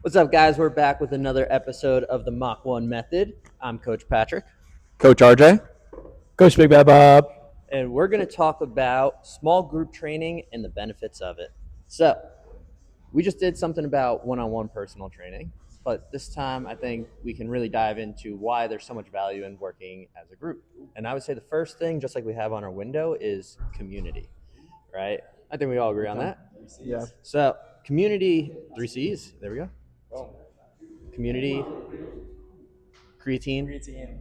What's up, guys? We're back with another episode of the Mach 1 Method. I'm Coach Patrick, Coach RJ. Coach Big Bad Bob. and we're going to talk about small group training and the benefits of it. So, we just did something about one-on-one personal training, but this time I think we can really dive into why there's so much value in working as a group. And I would say the first thing, just like we have on our window, is community, right? I think we all agree on that. Yeah. So, community, 3Cs, there we go. Community, creatine,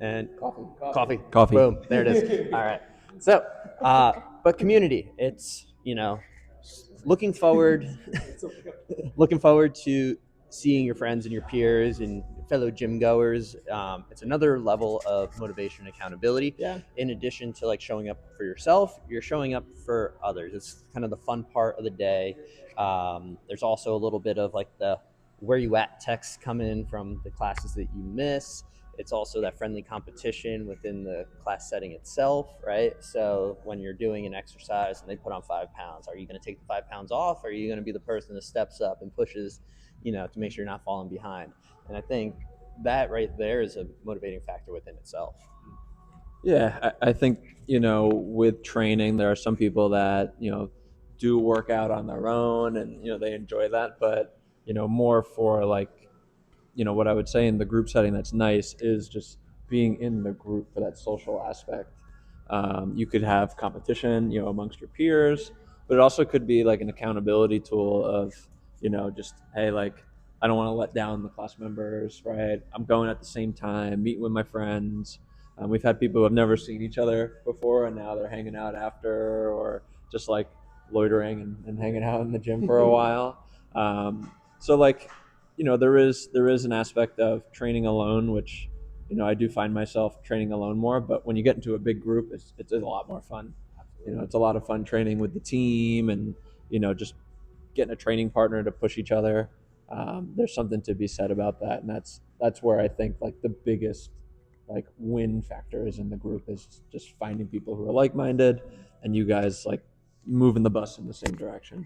and coffee. Boom, there it is. All right. So, but community, it's looking forward, looking forward to seeing your friends and your peers and fellow gym goers. It's another level of motivation and accountability. Yeah. In addition to like showing up for yourself, you're showing up for others. It's kind of the fun part of the day. There's also a little bit of like the where you at texts come in from the classes that you miss. It's also that friendly competition within the class setting itself, right? So when you're doing an exercise and they put on 5 pounds, are you going to take the 5 pounds off? Or are you going to be the person that steps up and pushes, to make sure you're not falling behind? And I think that right there is a motivating factor within itself. Yeah, I think, with training, there are some people that, do work out on their own and, they enjoy that. But, more for like, what I would say in the group setting that's nice is just being in the group for that social aspect. You could have competition, amongst your peers, but it also could be like an accountability tool of, just, hey, like, I don't want to let down the class members, right? I'm going at the same time, meeting with my friends. We've had people who have never seen each other before, and now they're hanging out after, or just like loitering and hanging out in the gym for a while. So like, there is an aspect of training alone, which I do find myself training alone more. But when you get into a big group, it's a lot more fun. It's a lot of fun training with the team, and just getting a training partner to push each other. There's something to be said about that, and that's where I think like the biggest like win factor is in the group is just finding people who are like-minded, and you guys like moving the bus in the same direction.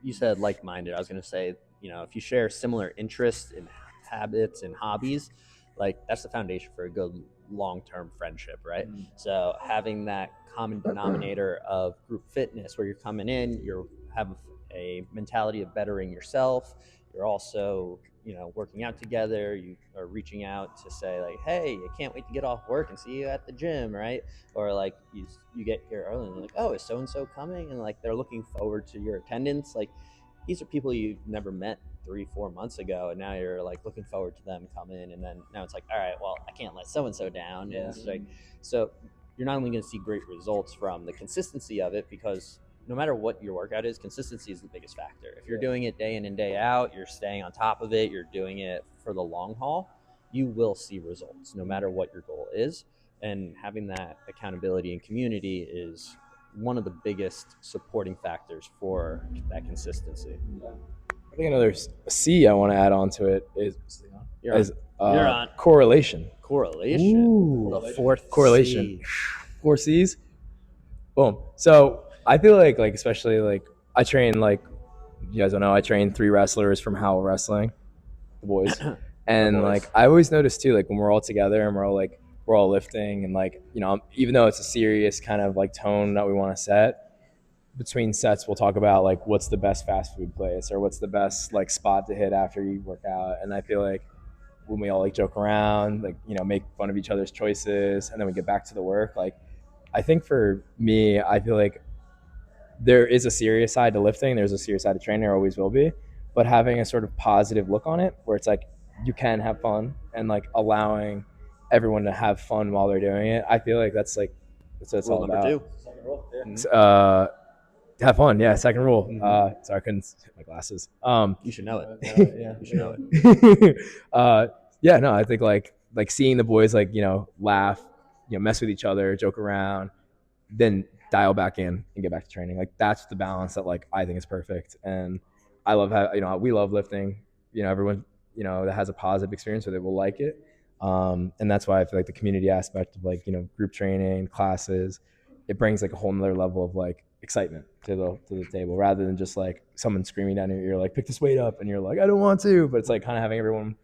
You said like-minded. I was going to say, if you share similar interests and habits and hobbies, like that's the foundation for a good long-term friendship, right? Mm-hmm. So having that common denominator of group fitness where you're coming in, you have a mentality of bettering yourself. You're also, working out together. You are reaching out to say like, hey, I can't wait to get off work and see you at the gym, right? Or like you get here early and they're like, oh, is so-and-so coming? And like they're looking forward to your attendance. Like these are people you've never met 3-4 months ago, and now you're like looking forward to them coming. And then now it's like, all right, well, I can't let so-and-so down. Yeah. It's like, so you're not only going to see great results from the consistency of it, because no matter what your workout is, consistency is the biggest factor. If you're doing it day in and day out, you're staying on top of it, you're doing it for the long haul, you will see results no matter what your goal is. And having that accountability and community is one of the biggest supporting factors for that consistency. I think another C I want to add on to it is You're on. Correlation. Correlation. Ooh. The fourth correlation. C. 4 C's. Boom. So I feel like especially like I train like you guys don't know, I train 3 wrestlers from Howell Wrestling, the boys. And like I always notice too, like when we're all together and we're all lifting and like, even though it's a serious kind of like tone that we want to set, between sets we'll talk about like what's the best fast food place or what's the best like spot to hit after you work out. And I feel like when we all like joke around, like, make fun of each other's choices and then we get back to the work, like I think for me, I feel like there is a serious side to lifting. There's a serious side to training. There always will be. But having a sort of positive look on it where it's like you can have fun and like allowing everyone to have fun while they're doing it, I feel like that's what it's all about. Number 2. Have fun. Yeah, second rule. Sorry, I couldn't hit my glasses. You should know it. Yeah, you should know it. Yeah, no, I think like seeing the boys like, laugh, mess with each other, joke around, then dial back in and get back to training. Like that's the balance that like I think is perfect. And I love how, we love lifting, everyone, that has a positive experience with it will like it. And that's why I feel like the community aspect of like, group training, classes, it brings like a whole nother level of like excitement to the table, rather than just like someone screaming down your ear like, pick this weight up, and you're like, I don't want to. But it's like kind of having everyone,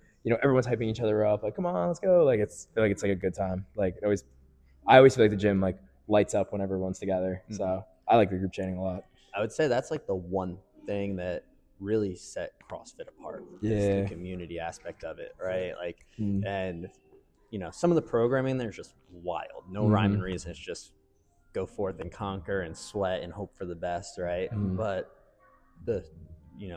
everyone's hyping each other up, like, come on, let's go. Like it's I feel like it's like a good time. Like I always feel like the gym like lights up when everyone's together. Mm-hmm. So I like the group training a lot. I would say that's like the one thing that really set CrossFit apart. Is the community aspect of it, right? Like, and some of the programming there's just wild. No rhyme and reason. It's just go forth and conquer and sweat and hope for the best, right? But the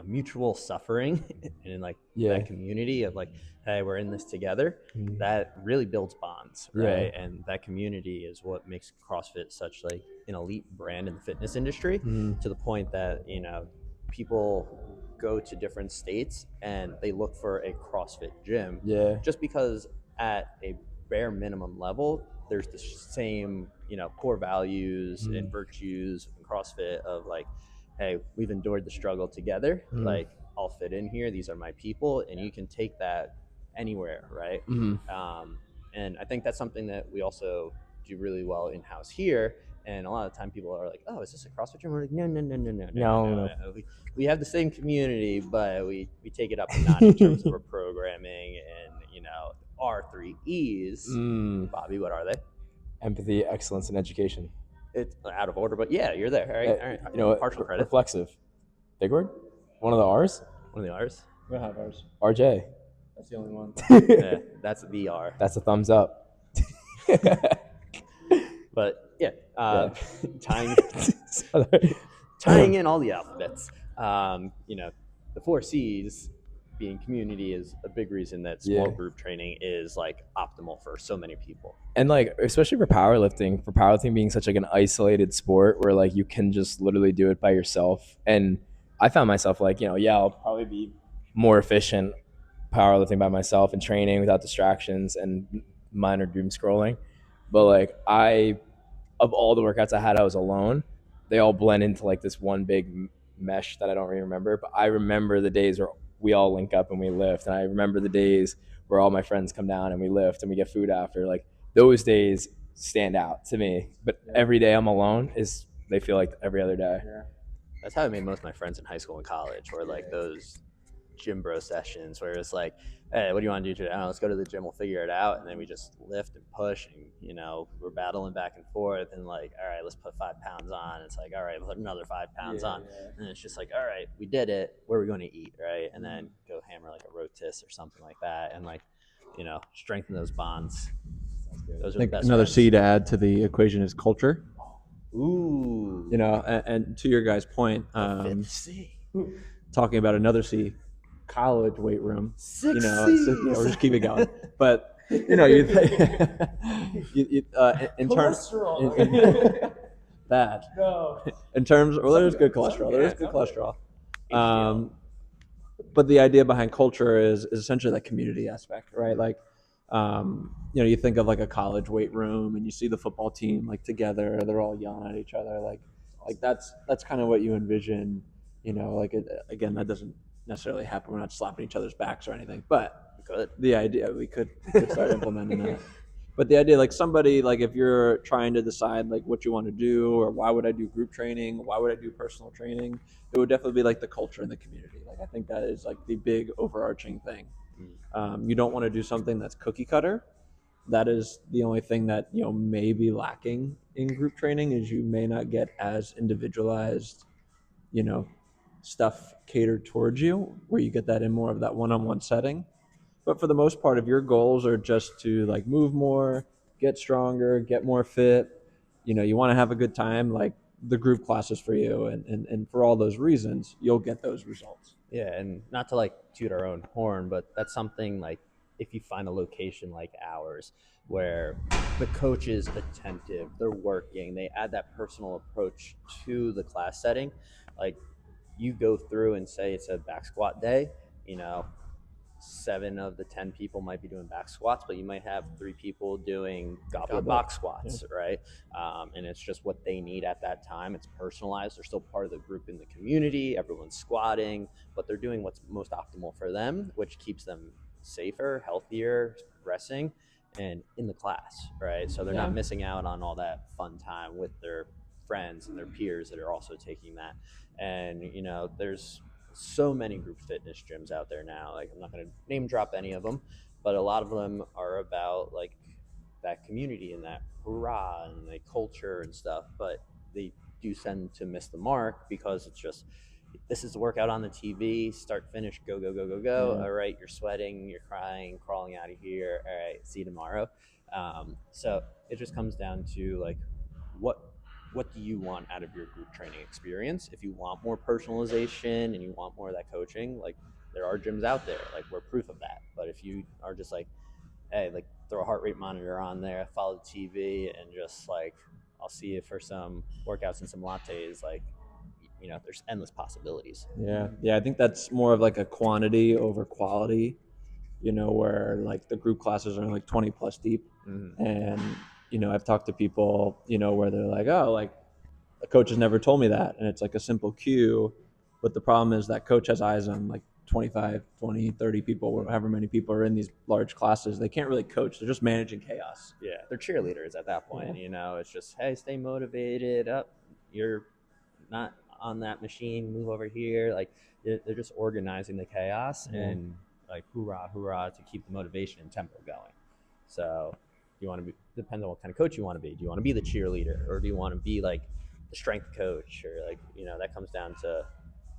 mutual suffering and like that community of like, hey, we're in this together, that really builds bonds, right? And that community is what makes CrossFit such like an elite brand in the fitness industry, to the point that people go to different states and they look for a CrossFit gym, just because at a bare minimum level there's the same core values and virtues in CrossFit of like, hey, we've endured the struggle together. Like, I'll fit in here. These are my people, and you can take that anywhere, right? And I think that's something that we also do really well in house here. And a lot of the time, people are like, "Oh, is this a CrossFit gym?" We're like, no. We have the same community, but we take it up a notch in terms of our programming and our 3 E's. Bobby, what are they? Empathy, excellence, and education. It's out of order, but yeah, you're there. All right. You know, partial credit. Reflexive. Big word? One of the R's? One of the R's? We have ours. RJ. That's the only one. Yeah, that's the R. That's a thumbs up. But yeah, tying in all the alphabets. The 4 C's being community is a big reason that small group training is like optimal for so many people. And like, especially for powerlifting being such like an isolated sport where like you can just literally do it by yourself. And I found myself like, I'll probably be more efficient powerlifting by myself and training without distractions and minor doom scrolling. But like of all the workouts I was alone. They all blend into like this one big mesh that I don't really remember. But I remember the days where we all link up and we lift. And I remember the days where all my friends come down and we lift and we get food after. Like those days stand out to me. But every day I'm alone they feel like every other day. Yeah. That's how I made most of my friends in high school and college, or like those gym bro sessions where it's like, hey, what do you want to do today? Oh, let's go to the gym, we'll figure it out. And then we just lift and push, and we're battling back and forth, and like, all right, let's put 5 pounds on. It's like, all right, let's put another 5 pounds on. And it's just like, all right, we did it, where are we going to eat, right? And then go hammer like a rotis or something like that, and like strengthen those bonds. Those are the best another friends. C to add to the equation is culture. Ooh. And to your guys' point, talking about another C, college weight room. 6 we'll just keep it going. But you in terms bad. No. In terms, there's good cholesterol. There is good cholesterol. But the idea behind culture is essentially that community aspect, right? Like, you think of like a college weight room, and you see the football team like together. They're all yelling at each other, like that's kind of what you envision. Again, that doesn't necessarily happen. We're not slapping each other's backs or anything, but the idea we could start implementing that. But the idea, like somebody, like if you're trying to decide like what you want to do, or why would I do group training, why would I do personal training, it would definitely be like the culture in the community. Like I think that is like the big overarching thing. You don't want to do something that's cookie cutter. That is the only thing that may be lacking in group training, is you may not get as individualized stuff catered towards you, where you get that in more of that one-on-one setting. But for the most part, if your goals are just to like move more, get stronger, get more fit, you want to have a good time, like the group classes for you, and for all those reasons, you'll get those results. Yeah, and not to like toot our own horn, but that's something like if you find a location like ours where the coach is attentive, they're working, they add that personal approach to the class setting, like you go through and say it's a back squat day, 7 of the 10 people might be doing back squats, but you might have 3 people doing goblet box squats, right? And it's just what they need at that time. It's personalized. They're still part of the group in the community. Everyone's squatting, but they're doing what's most optimal for them, which keeps them safer, healthier, progressing, and in the class, right? So they're not missing out on all that fun time with their friends and their peers that are also taking that. And there's so many group fitness gyms out there now. Like, I'm not going to name drop any of them, but a lot of them are about like that community and that hurrah and the culture and stuff, but they do tend to miss the mark because it's just, this is the workout on the TV, start, finish, go, go, go, go, go. All right, you're sweating, you're crying, crawling out of here. All right, see you tomorrow. So it just comes down to like, what do you want out of your group training experience? If you want more personalization and you want more of that coaching, like, there are gyms out there, like, we're proof of that. But if you are just like, hey, like, throw a heart rate monitor on there, follow the TV, and just like, I'll see you for some workouts and some lattes, like, there's endless possibilities. Yeah, I think that's more of like a quantity over quality, where like the group classes are like 20 plus deep. And I've talked to people where they're like, oh, like, a coach has never told me that, and it's like a simple cue, but the problem is that coach has eyes on like 25, 20, 30 people, however many people are in these large classes. They can't really coach, they're just managing chaos. Yeah, they're cheerleaders at that point. It's just, hey, stay motivated, up, you're not on that machine, move over here. Like, they're just organizing the chaos and like, hoorah, hoorah, to keep the motivation and tempo going. So you want to be, depends on what kind of coach you want to be. Do you want to be the cheerleader, or do you want to be like the strength coach, or like, that comes down to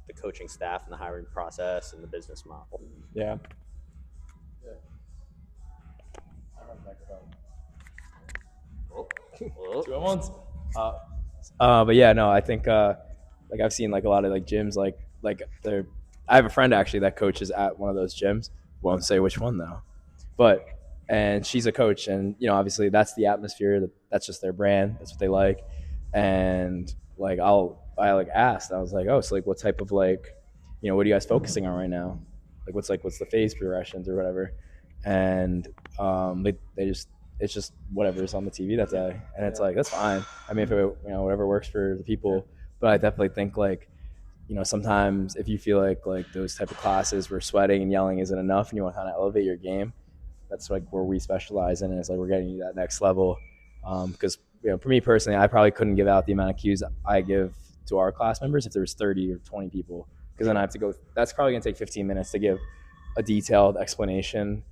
the coaching staff and the hiring process and the business model. Yeah. Two at once. But yeah, no, I think like, I've seen like a lot of like gyms, like they're. I have a friend actually that coaches at one of those gyms. Won't say which one though, and she's a coach, and obviously that's the atmosphere. That's just their brand. That's what they like, and like I like asked. I was like, oh, so like, what type of like, what are you guys focusing on right now? Like, what's the phase progressions or whatever? And they just, it's just whatever's on the TV that day, and it's like, that's fine. I mean, if it, whatever works for the people, but I definitely think like, sometimes if you feel like those type of classes where sweating and yelling isn't enough, and you want to kind of elevate your game, that's like where we specialize in. It's like, we're getting you that next level, because for me personally, I probably couldn't give out the amount of cues I give to our class members if there was 30 or 20 people, because then I have to go. That's probably gonna take 15 minutes to give a detailed explanation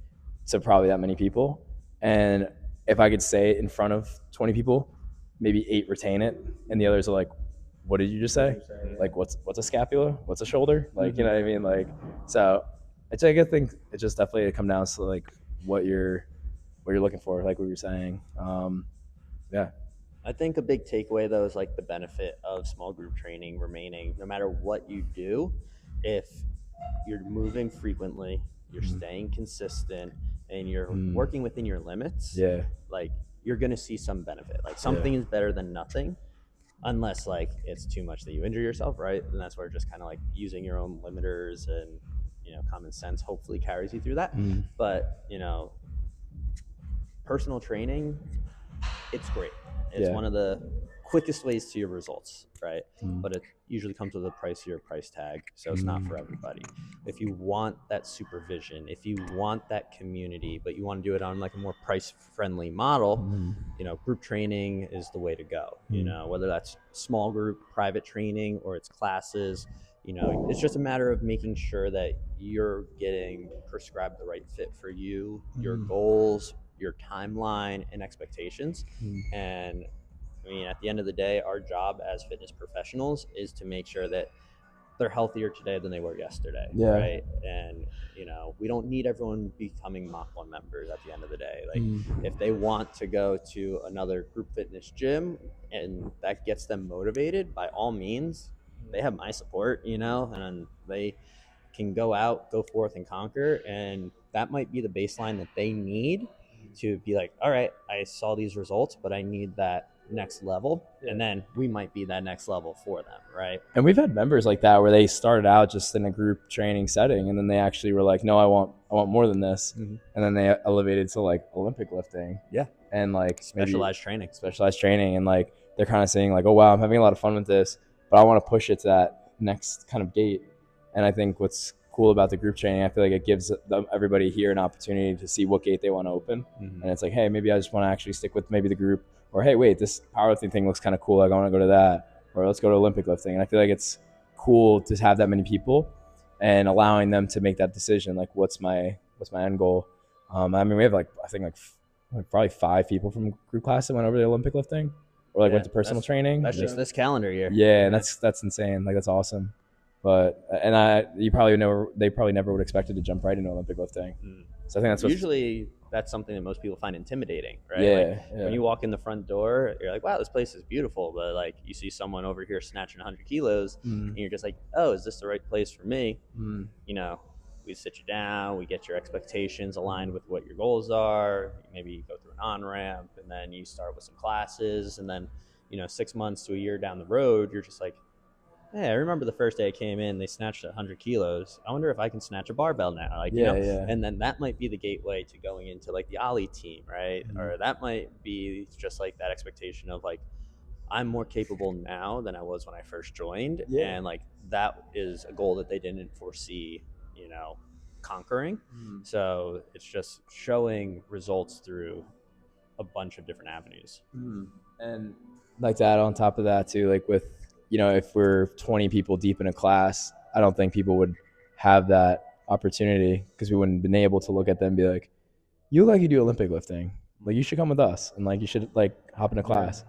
to probably that many people. And if I could say it in front of 20 people, maybe 8 retain it, and the others are like, what did you just say? Like, what's a scapula? What's a shoulder? Like, you know what I mean? Like, so it's like, I think it just definitely come down to like what you're looking for, like we were saying. Yeah. I think a big takeaway though is like the benefit of small group training remaining, no matter what you do, if you're moving frequently, you're staying consistent, and you're working within your limits, like, you're gonna see some benefit. Like, something is better than nothing, unless like it's too much that you injure yourself, right? And that's where just kind of like using your own limiters and common sense hopefully carries you through that. But personal training, it's great. It's one of the quickest ways to your results, right? But it usually comes with a pricier price tag, so it's not for everybody. If you want that supervision, if you want that community, but you want to do it on like a more price-friendly model, group training is the way to go. Whether that's small group, private training, or it's classes, it's just a matter of making sure that you're getting prescribed the right fit for you, your goals, your timeline, and expectations. And I mean, at the end of the day, our job as fitness professionals is to make sure that they're healthier today than they were yesterday, right? And we don't need everyone becoming Mach 1 members at the end of the day. Like, if they want to go to another group fitness gym and that gets them motivated, by all means, they have my support, and they can go out, go forth and conquer. And that might be the baseline that they need to be like, all right, I saw these results, but I need that next level. And then we might be that next level for them, right? And we've had members like that where they started out just in a group training setting, and then they actually were like, no, I want more than this. And then they elevated to like Olympic lifting. And like specialized training. And like, they're kind of saying like, oh wow, I'm having a lot of fun with this, but I want to push it to that next kind of gate. And I think what's cool about the group training, I feel like it gives everybody here an opportunity to see what gate they want to open. And it's like, hey, maybe I just want to actually stick with maybe the group, or or hey, wait, this powerlifting thing looks kind of cool. Like, I want to go to that, or let's go to Olympic lifting. And I feel like it's cool to have that many people and allowing them to make that decision. Like, what's my end goal? I mean, we have like probably 5 people from group class that went over to Olympic lifting, or like went to personal training. That's just this calendar year. Yeah, and that's insane. Like, that's awesome. But they probably never would expect to jump right into Olympic lifting. So I think that's usually that's something that most people find intimidating, right? Yeah, When you walk in the front door, you're like, wow, this place is beautiful, but like you see someone over here snatching 100 kilos, and you're just like, oh, is this the right place for me? You know, we sit you down, we get your expectations aligned with what your goals are. Maybe you go through an on-ramp, and then you start with some classes, and then 6 months to a year down the road, you're just like, hey, I remember the first day I came in, they snatched 100 kilos. I wonder if I can snatch a barbell now. And then that might be the gateway to going into like the Ollie team, right? Or that might be just like that expectation of like, I'm more capable now than I was when I first joined. And like, that is a goal that they didn't foresee, conquering. So it's just showing results through a bunch of different avenues. And like that on top of that too, like with, if we're 20 people deep in a class, I don't think people would have that opportunity because we wouldn't have been able to look at them and be like, you look like you do Olympic lifting. Like, you should come with us and like you should like hop in a class.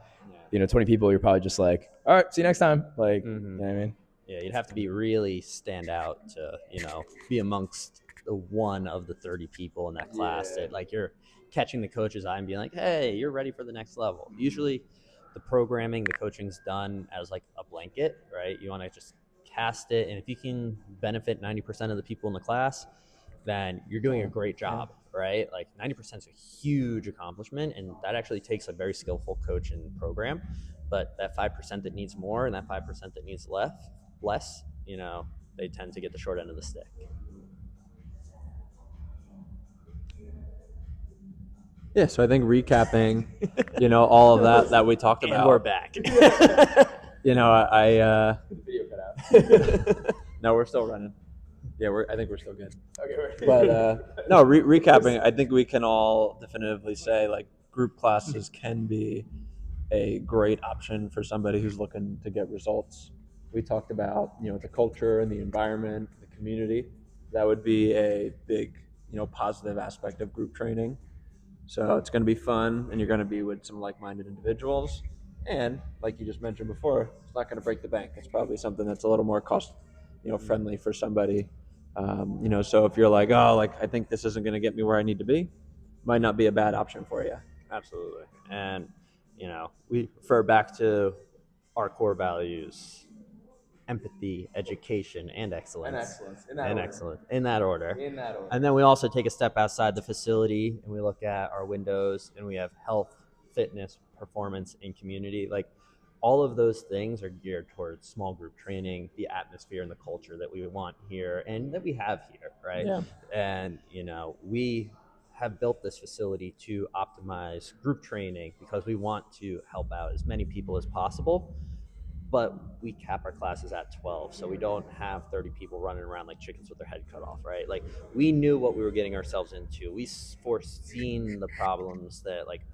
20 people, you're probably just like, all right, see you next time. Like, you know what I mean? Yeah, you'd have to be really stand out to, be amongst the one of the 30 people in that class that like you're catching the coach's eye and being like, hey, you're ready for the next level. Usually the programming, the coaching's done as like a blanket, right? You want to just cast it. And if you can benefit 90% of the people in the class, then you're doing a great job, right? Like 90% is a huge accomplishment, and that actually takes a very skillful coach and program. But that 5% that needs more and that 5% that needs less, they tend to get the short end of the stick. Yeah, so I think recapping, all of that we talked about. And we're back. I Video cut out. no, we're still running. Yeah, I think we're still good. Okay, but no, recapping, I think we can all definitively say like group classes can be a great option for somebody who's looking to get results. We talked about the culture and the environment, the community. That would be a big positive aspect of group training. So it's going to be fun, and you're going to be with some like-minded individuals. And like you just mentioned before, it's not going to break the bank. It's probably something that's a little more cost, friendly for somebody. So if you're like, oh, like I think this isn't going to get me where I need to be, might not be a bad option for you. Absolutely. And we refer back to our core values: empathy, education, and excellence. In that order. And then we also take a step outside the facility and we look at our windows, and we have health, fitness, performance, and community. Like, all of those things are geared towards small group training, the atmosphere and the culture that we want here and that we have here, right? Yeah. And we have built this facility to optimize group training because we want to help out as many people as possible. But we cap our classes at 12, so we don't have 30 people running around like chickens with their head cut off, right? Like, we knew what we were getting ourselves into. We foreseen the problems that like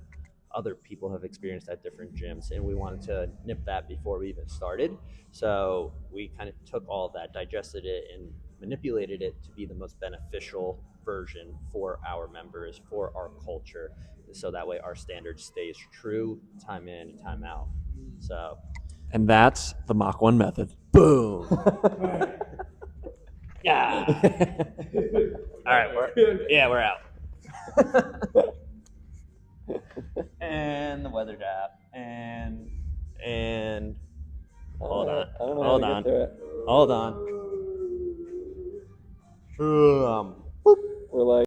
other people have experienced at different gyms, and we wanted to nip that before we even started. So we kind of took all of that, digested it, and manipulated it to be the most beneficial version for our members, for our culture, so that way our standard stays true time in and time out. So, and that's the Mach 1 method. boom. Yeah. All right, we're out. And the weather app, and hold on. We're like